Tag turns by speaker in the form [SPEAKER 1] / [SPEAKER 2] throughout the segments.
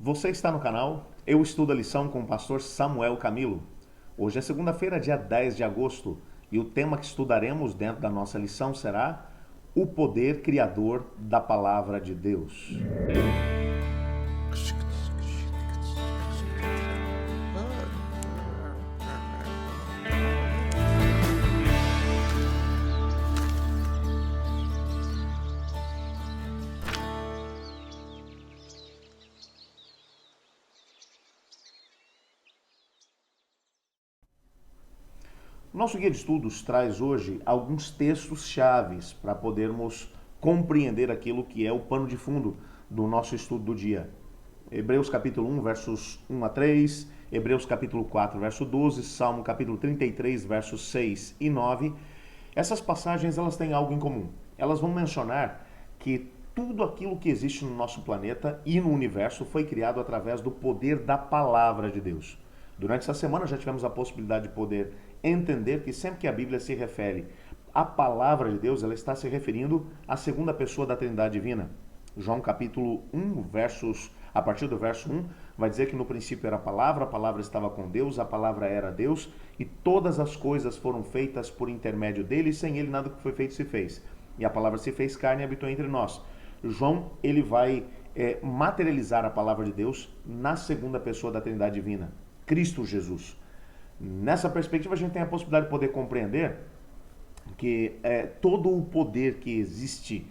[SPEAKER 1] Você está no canal Eu Estudo a Lição com o pastor Samuel Camilo. Hoje é segunda-feira, dia 10 de agosto, e o tema que estudaremos dentro da nossa lição será o poder criador da palavra de Deus. Nosso guia de estudos traz hoje alguns textos chaves para podermos compreender aquilo que é o pano de fundo do nosso estudo do dia. Hebreus capítulo 1, versos 1 a 3, Hebreus capítulo 4, verso 12, Salmo capítulo 33, versos 6 e 9. Essas passagens elas têm algo em comum. Elas vão mencionar que tudo aquilo que existe no nosso planeta e no universo foi criado através do poder da palavra de Deus. Durante essa semana já tivemos a possibilidade de poder entender que sempre que a Bíblia se refere à palavra de Deus, ela está se referindo à segunda pessoa da Trindade Divina. João capítulo 1, a partir do verso 1, vai dizer que no princípio era a palavra estava com Deus, a palavra era Deus, e todas as coisas foram feitas por intermédio dele, e sem ele nada que foi feito se fez. E a palavra se fez carne e habitou entre nós. João, ele vai materializar a palavra de Deus na segunda pessoa da Trindade Divina, Cristo Jesus. Nessa perspectiva, a gente tem a possibilidade de poder compreender que todo o poder que existe,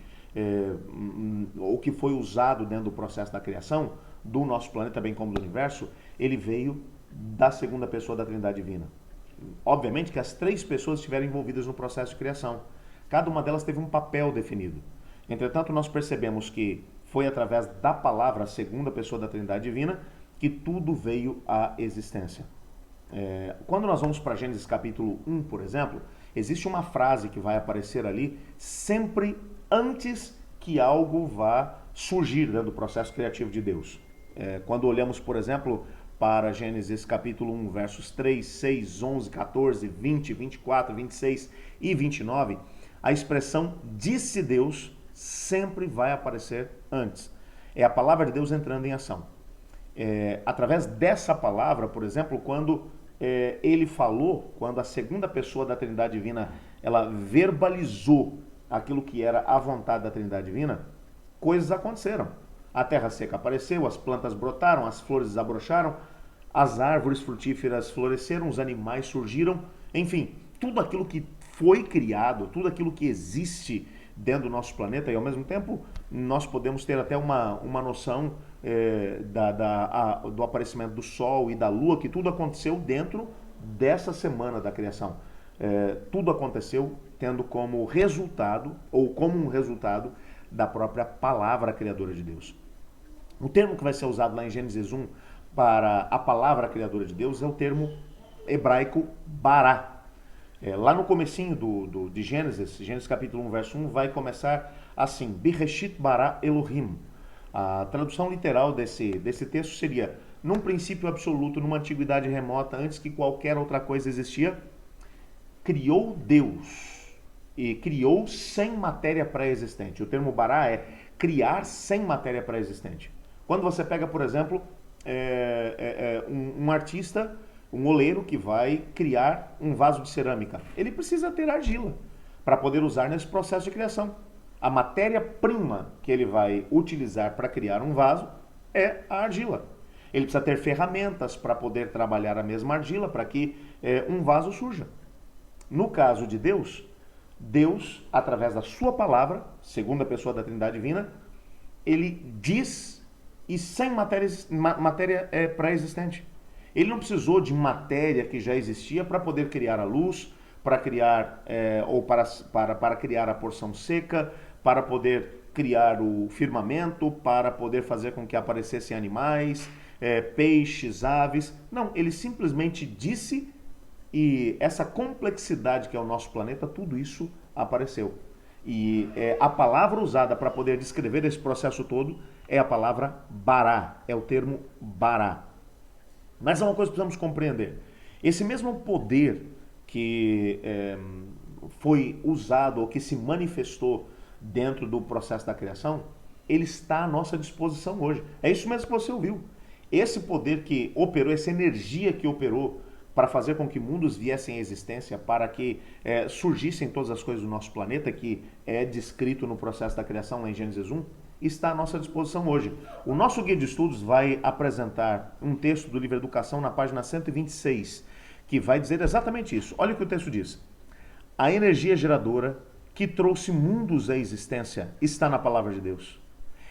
[SPEAKER 1] ou que foi usado dentro do processo da criação, do nosso planeta, bem como do universo, ele veio da segunda pessoa da Trindade Divina. Obviamente que as três pessoas estiveram envolvidas no processo de criação. Cada uma delas teve um papel definido. Entretanto, nós percebemos que foi através da palavra, a segunda pessoa da Trindade Divina, que tudo veio à existência. Quando nós vamos para Gênesis capítulo 1, por exemplo, existe uma frase que vai aparecer ali sempre antes que algo vá surgir dentro do processo criativo de Deus. Quando olhamos, por exemplo, para Gênesis capítulo 1, versos 3, 6, 11, 14, 20, 24, 26 e 29, a expressão disse Deus sempre vai aparecer antes. É a palavra de Deus entrando em ação. Através dessa palavra, por exemplo, quando ele falou, quando a segunda pessoa da Trindade Divina, ela verbalizou aquilo que era a vontade da Trindade Divina, coisas aconteceram. A terra seca apareceu, as plantas brotaram, as flores desabrocharam, as árvores frutíferas floresceram, os animais surgiram, enfim, tudo aquilo que foi criado, tudo aquilo que existe dentro do nosso planeta, e ao mesmo tempo nós podemos ter até uma noção do aparecimento do Sol e da Lua, que tudo aconteceu dentro dessa semana da criação. Tudo aconteceu tendo como resultado, ou como um resultado, da própria palavra criadora de Deus. O termo que vai ser usado lá em Gênesis 1 para a palavra criadora de Deus é o termo hebraico bará. Lá no comecinho de Gênesis capítulo 1, verso 1, vai começar assim: Bereshit bara Elohim. A tradução literal desse texto seria: num princípio absoluto, numa antiguidade remota, antes que qualquer outra coisa existia, criou Deus. E criou sem matéria pré-existente. O termo bará é criar sem matéria pré-existente. Quando você pega, por exemplo, um artista, um oleiro que vai criar um vaso de cerâmica, ele precisa ter argila para poder usar nesse processo de criação. A matéria-prima que ele vai utilizar para criar um vaso é a argila. Ele precisa ter ferramentas para poder trabalhar a mesma argila para que um vaso surja. No caso de Deus, através da sua palavra, segunda pessoa da Trindade Divina, ele diz e sem matéria pré-existente. Ele não precisou de matéria que já existia para poder criar a luz, para criar para criar a porção seca, para poder criar o firmamento, para poder fazer com que aparecessem animais, peixes, aves. Não, ele simplesmente disse, e essa complexidade que é o nosso planeta, tudo isso apareceu. E a palavra usada para poder descrever esse processo todo é a palavra bará, é o termo bará. Mas é uma coisa que precisamos compreender. Esse mesmo poder que foi usado ou que se manifestou dentro do processo da criação, ele está à nossa disposição hoje. É isso mesmo que você ouviu. Esse poder que operou, essa energia que operou para fazer com que mundos viessem à existência, para que surgissem todas as coisas do nosso planeta, que é descrito no processo da criação lá em Gênesis 1, está à nossa disposição hoje. O nosso guia de estudos vai apresentar um texto do livro Educação na página 126, que vai dizer exatamente isso. Olha o que o texto diz. A energia geradora que trouxe mundos à existência está na palavra de Deus.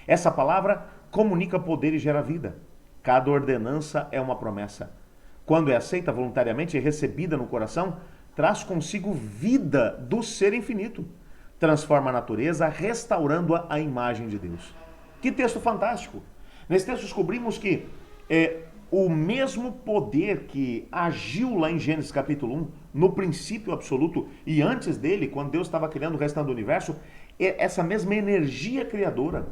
[SPEAKER 1] Essa palavra comunica poder e gera vida. Cada ordenança é uma promessa. Quando é aceita voluntariamente e recebida no coração, traz consigo vida do ser infinito. Transforma a natureza, restaurando-a à imagem de Deus. Que texto fantástico! Nesse texto descobrimos que o mesmo poder que agiu lá em Gênesis capítulo 1, no princípio absoluto, e antes dele, quando Deus estava criando o restante do universo, essa mesma energia criadora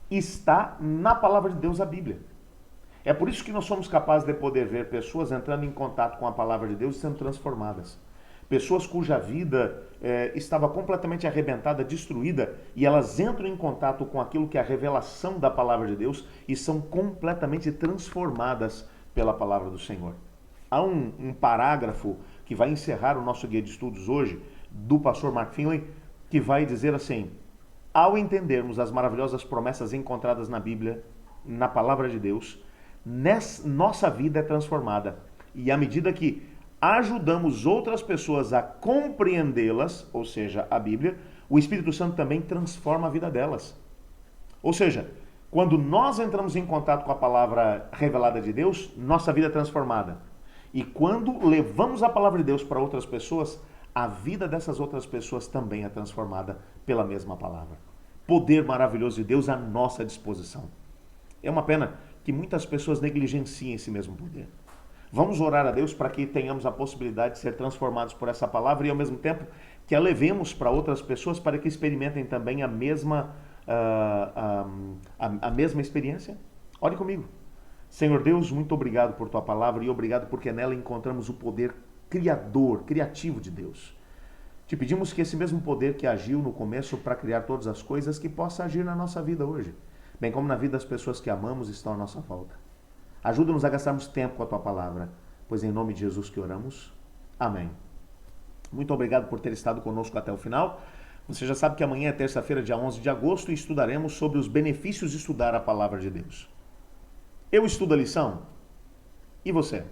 [SPEAKER 1] está na palavra de Deus, a Bíblia. É por isso que nós somos capazes de poder ver pessoas entrando em contato com a palavra de Deus e sendo transformadas. Pessoas cuja vida estava completamente arrebentada, destruída, e elas entram em contato com aquilo que é a revelação da palavra de Deus e são completamente transformadas pela palavra do Senhor. Há um parágrafo que vai encerrar o nosso guia de estudos hoje, do pastor Mark Finley, que vai dizer assim: ao entendermos as maravilhosas promessas encontradas na Bíblia, na palavra de Deus, nossa vida é transformada. E à medida que ajudamos outras pessoas a compreendê-las, ou seja, a Bíblia, o Espírito Santo também transforma a vida delas. Ou seja, quando nós entramos em contato com a palavra revelada de Deus, nossa vida é transformada. E quando levamos a palavra de Deus para outras pessoas, a vida dessas outras pessoas também é transformada pela mesma palavra. Poder maravilhoso de Deus à nossa disposição. É uma pena que muitas pessoas negligenciem esse mesmo poder. Vamos orar a Deus para que tenhamos a possibilidade de ser transformados por essa palavra e, ao mesmo tempo, que a levemos para outras pessoas para que experimentem também a mesma experiência. Ore comigo. Senhor Deus, muito obrigado por Tua palavra e obrigado porque nela encontramos o poder criador, criativo de Deus. Te pedimos que esse mesmo poder que agiu no começo para criar todas as coisas, que possa agir na nossa vida hoje, bem como na vida das pessoas que amamos e estão à nossa volta. Ajuda-nos a gastarmos tempo com a Tua palavra, pois em nome de Jesus que oramos. Amém. Muito obrigado por ter estado conosco até o final. Você já sabe que amanhã é terça-feira, dia 11 de agosto, e estudaremos sobre os benefícios de estudar a palavra de Deus. Eu estudo a lição? E você?